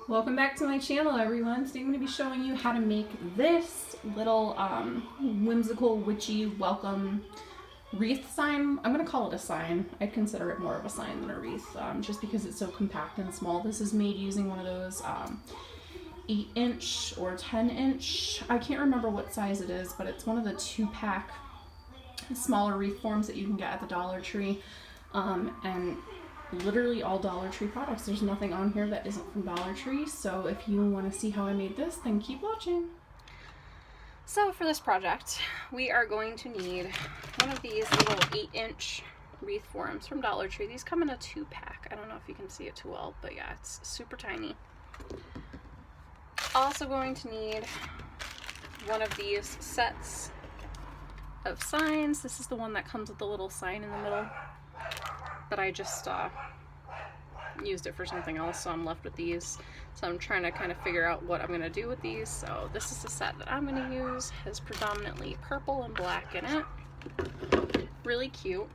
Welcome back to my channel, everyone. Today I'm going to be showing you how to make this little whimsical, witchy welcome wreath sign. I'm going to call it a sign. I consider it more of a sign than a wreath, just because it's so compact and small. This is made using one of those 8-inch or 10-inch. I can't remember what size it is, but it's one of the 2-pack smaller wreath forms that you can get at the Dollar Tree. And literally all Dollar Tree products. There's nothing on here that isn't from Dollar Tree. So if you want to see how I made this, then keep watching. So for this project, we are going to need one of these little 8-inch wreath forms from Dollar Tree. These come in a 2-pack. I don't know if you can see it too well, but yeah, it's super tiny. Also going to need one of these sets of signs. This is the one that comes with the little sign in the middle, but I just used it for something else, so I'm left with these. So I'm trying to kind of figure out what I'm going to do with these. So this is the set that I'm going to use. It has predominantly purple and black in it. Really cute.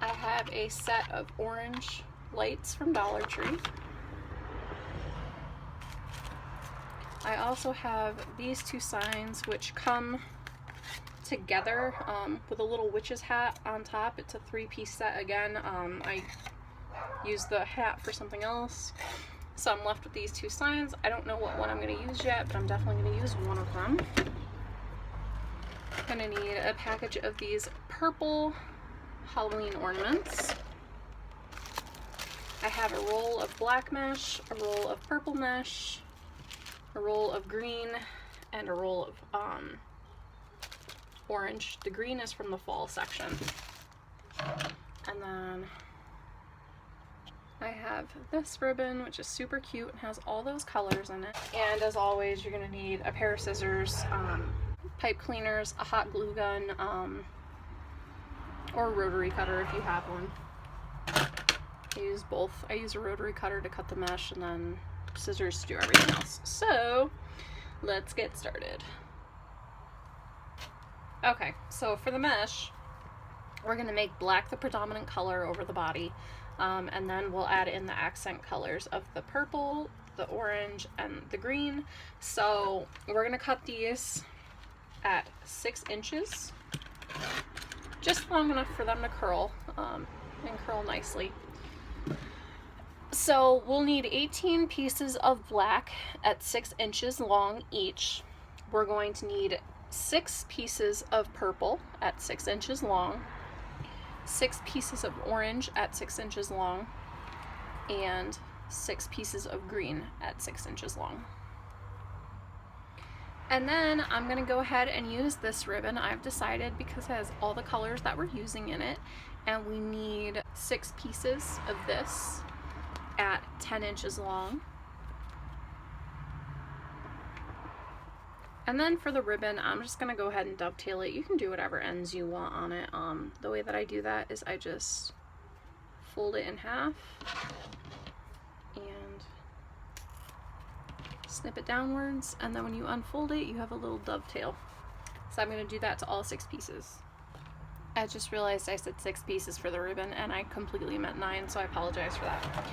I have a set of orange lights from Dollar Tree. I also have these two signs which come together with a little witch's hat on top. It's a 3-piece set again. I used the hat for something else, so I'm left with these two signs. I don't know what one I'm going to use yet, but I'm definitely going to use one of them. I'm going to need a package of these purple Halloween ornaments. I have a roll of black mesh, a roll of purple mesh, a roll of green, and a roll of orange. The green is from the fall section. And then I have this ribbon, which is super cute and has all those colors in it. And as always, you're going to need a pair of scissors, pipe cleaners, a hot glue gun, or a rotary cutter if you have one. I use both. I use a rotary cutter to cut the mesh and then scissors to do everything else. So let's get started. Okay, so for the mesh, we're going to make black the predominant color over the body, and then we'll add in the accent colors of the purple, the orange, and the green. So we're going to cut these at 6 inches, just long enough for them to curl and curl nicely. So we'll need 18 pieces of black at 6 inches long each. We're going to need 6 pieces of purple at 6 inches long, 6 pieces of orange at 6 inches long, and 6 pieces of green at 6 inches long. And then I'm going to go ahead and use this ribbon. I've decided, because it has all the colors that we're using in it, and we need 6 pieces of this at 10 inches long. And then for the ribbon, I'm just going to go ahead and dovetail it. You can do whatever ends you want on it. The way that I do that is I just fold it in half and snip it downwards, and then when you unfold it, you have a little dovetail. So I'm going to do that to all 6 pieces. I just realized I said 6 pieces for the ribbon, and I completely meant 9, so I apologize for that.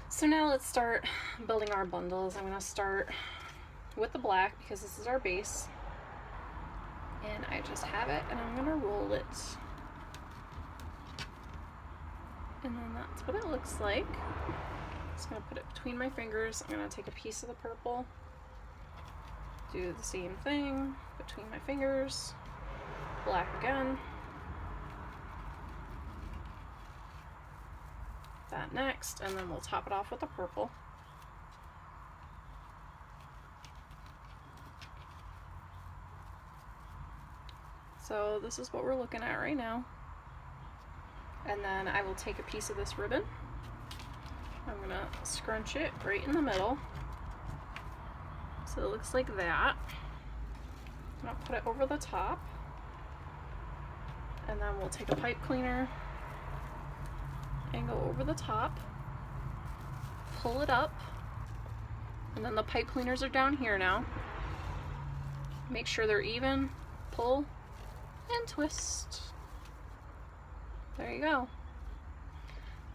So now let's start building our bundles. I'm going to start with the black because this is our base, and I just have it, and I'm gonna roll it, and then that's what it looks like. Just gonna put it between my fingers. I'm gonna take a piece of the purple, do the same thing between my fingers, black again, that next, and then we'll top it off with the purple. So this is what we're looking at right now. And then I will take a piece of this ribbon. I'm going to scrunch it right in the middle, so it looks like that. I'm going to put it over the top. And then we'll take a pipe cleaner and go over the top, pull it up, and then the pipe cleaners are down here now. Make sure they're even, pull, and twist. There you go.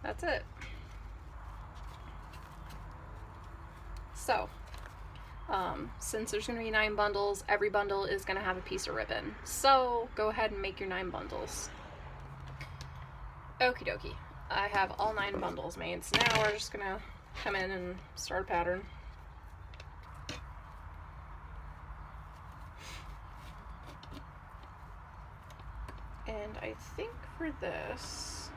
That's it. So, since there's going to be 9 bundles, every bundle is going to have a piece of ribbon. So, go ahead and make your 9 bundles. Okie dokie. I have all 9 bundles made, so now we're just going to come in and start a pattern. And I think for this,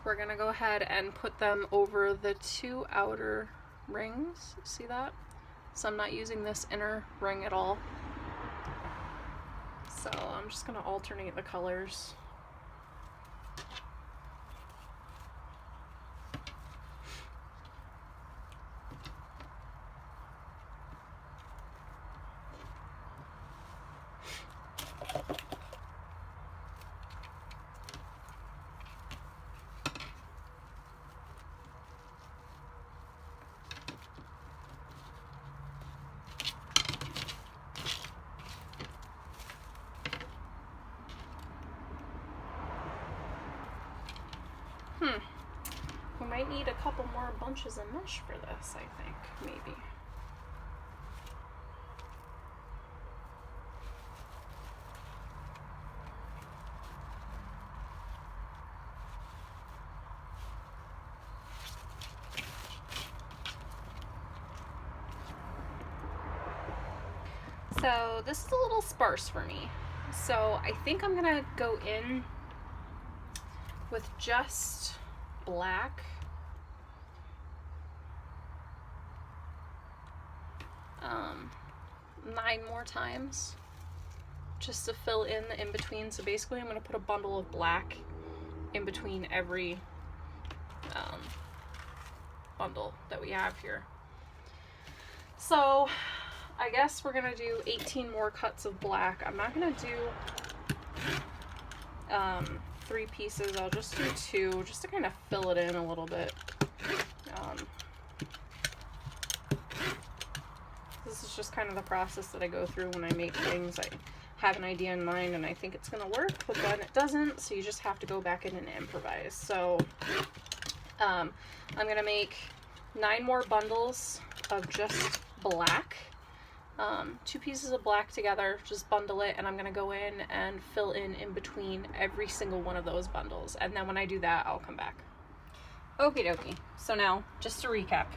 we're going to go ahead and put them over the 2 outer rings. See that? So I'm not using this inner ring at all. So I'm just going to alternate the colors. We might need a couple more bunches of mesh for this, I think, maybe. So this is a little sparse for me. So I think I'm gonna go in with just black. 9 more times just to fill in the in-between. So basically I'm going to put a bundle of black in between every bundle that we have here. So I guess we're going to do 18 more cuts of black. I'm not going to do 3 pieces. I'll just do 2 just to kind of fill it in a little bit. This is just kind of the process that I go through when I make things. I have an idea in mind and I think it's gonna work, but then it doesn't, so you just have to go back in and improvise. So I'm gonna make 9 more bundles of just black. 2 pieces of black together, just bundle it, and I'm gonna go in and fill in between every single one of those bundles. And then when I do that, I'll come back. Okie dokie. So now, just to recap.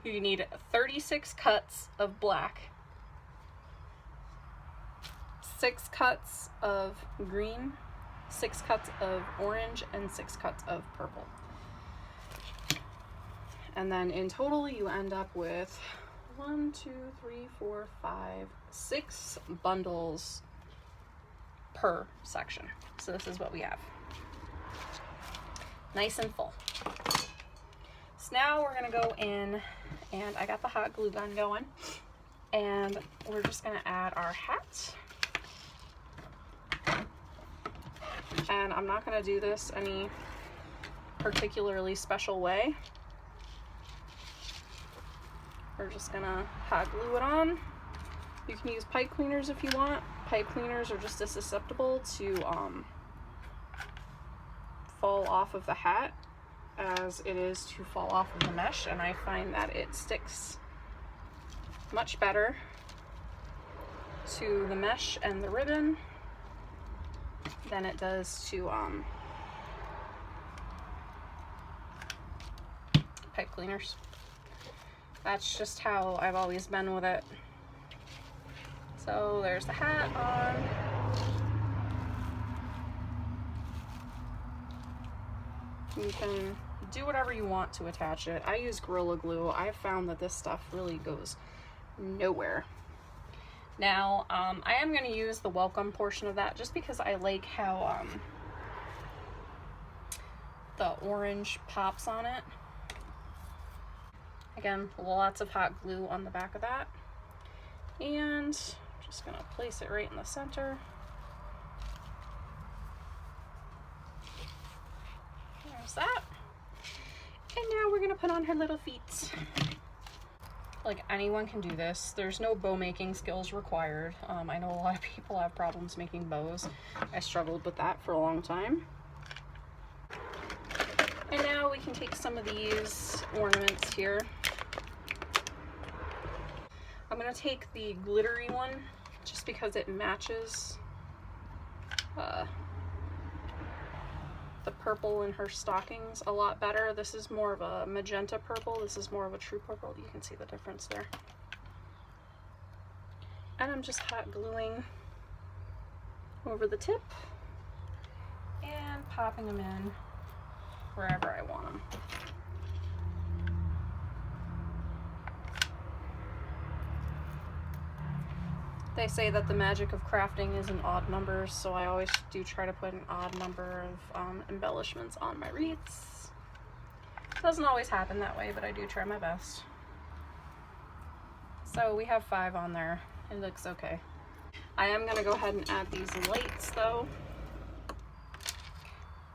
You need 36 cuts of black, 6 cuts of green, 6 cuts of orange, and 6 cuts of purple. And then in total you end up with 1, 2, 3, 4, 5, 6 bundles per section. So this is what we have. Nice and full. So now we're gonna go in, and I got the hot glue gun going, and we're just gonna add our hat. And I'm not gonna do this any particularly special way. We're just gonna hot glue it on. You can use pipe cleaners if you want. Pipe cleaners are just as susceptible to fall off of the hat as it is to fall off of the mesh, and I find that it sticks much better to the mesh and the ribbon than it does to pipe cleaners. That's just how I've always been with it. So there's the hat on. You can do whatever you want to attach it. I use Gorilla Glue. I've found that this stuff really goes nowhere. Now, I am going to use the welcome portion of that just because I like how the orange pops on it. Again, lots of hot glue on the back of that. And just going to place it right in the center. There's that. And now we're gonna put on her little feet. Like, anyone can do this. There's no bow making skills required. I know a lot of people have problems making bows. I struggled with that for a long time. And now we can take some of these ornaments here I'm gonna take the glittery one just because it matches the purple in her stockings a lot better. This is more of a magenta purple. This is more of a true purple. You can see the difference there. And I'm just hot gluing over the tip and popping them in wherever I want them. They say that the magic of crafting is in odd numbers, so I always do try to put an odd number of embellishments on my wreaths. Doesn't always happen that way, but I do try my best. So we have 5 on there. It looks okay. I am gonna go ahead and add these lights though.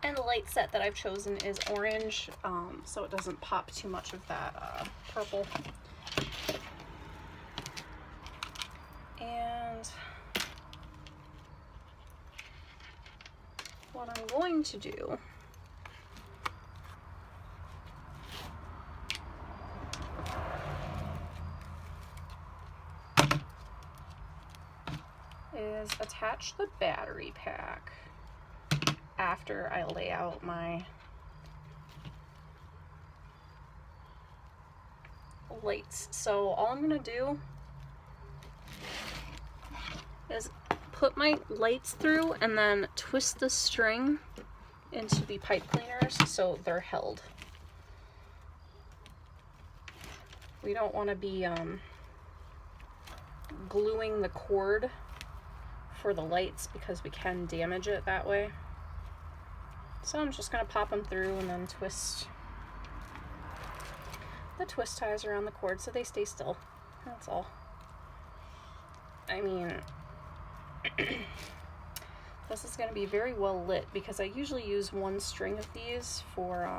And the light set that I've chosen is orange, so it doesn't pop too much of that purple. And what I'm going to do is attach the battery pack after I lay out my lights. So all I'm gonna do is put my lights through and then twist the string into the pipe cleaners so they're held. We don't want to be gluing the cord for the lights because we can damage it that way. So I'm just going to pop them through and then twist the twist ties around the cord so they stay still. That's all. I mean, this is going to be very well lit because I usually use 1 string of these for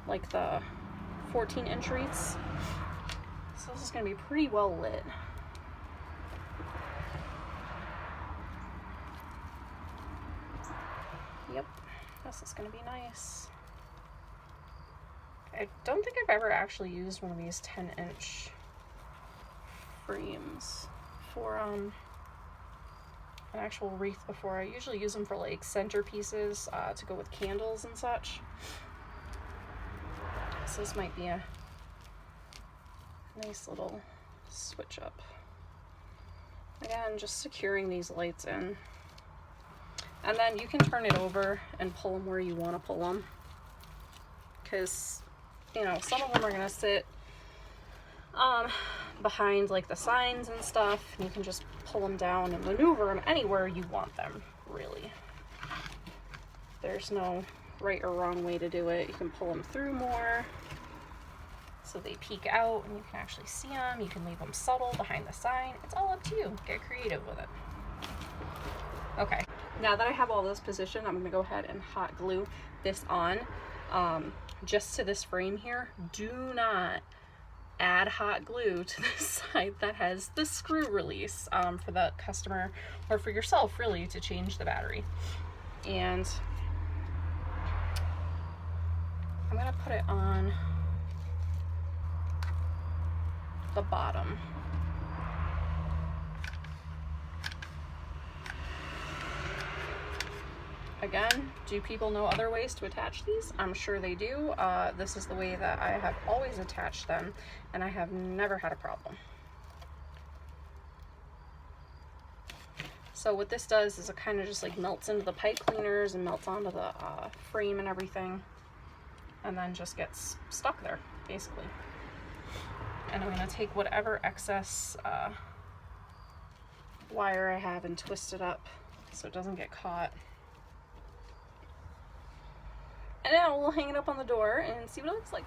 like the 14-inch wreaths. So this is going to be pretty well lit. Yep, this is going to be nice. I don't think I've ever actually used one of these 10-inch frames for an actual wreath before. I usually use them for like centerpieces to go with candles and such. So this might be a nice little switch up. Again, just securing these lights in. And then you can turn it over and pull them where you want to pull them. Because, you know, some of them are going to sit behind like the signs and stuff. And you can just pull them down and maneuver them anywhere you want them, really. There's no right or wrong way to do it. You can pull them through more so they peek out and you can actually see them. You can leave them subtle behind the sign. It's all up to you. Get creative with it. Okay, now that I have all those positioned, I'm going to go ahead and hot glue this on just to this frame here. Do not add hot glue to the side that has the screw release for the customer or for yourself, really, to change the battery. And I'm going to put it on the bottom. Again, do people know other ways to attach these? I'm sure they do. This is the way that I have always attached them, and I have never had a problem. So what this does is it kind of just like melts into the pipe cleaners and melts onto the frame and everything, and then just gets stuck there, basically. And I'm going to take whatever excess wire I have and twist it up so it doesn't get caught. And now we'll hang it up on the door and see what it looks like.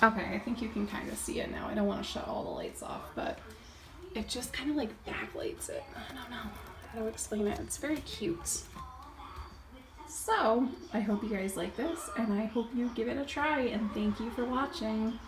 Okay, I think you can kind of see it now. I don't want to shut all the lights off, but it just kind of like backlights it. I don't know how to explain it. It's very cute. So, I hope you guys like this, and I hope you give it a try, and thank you for watching.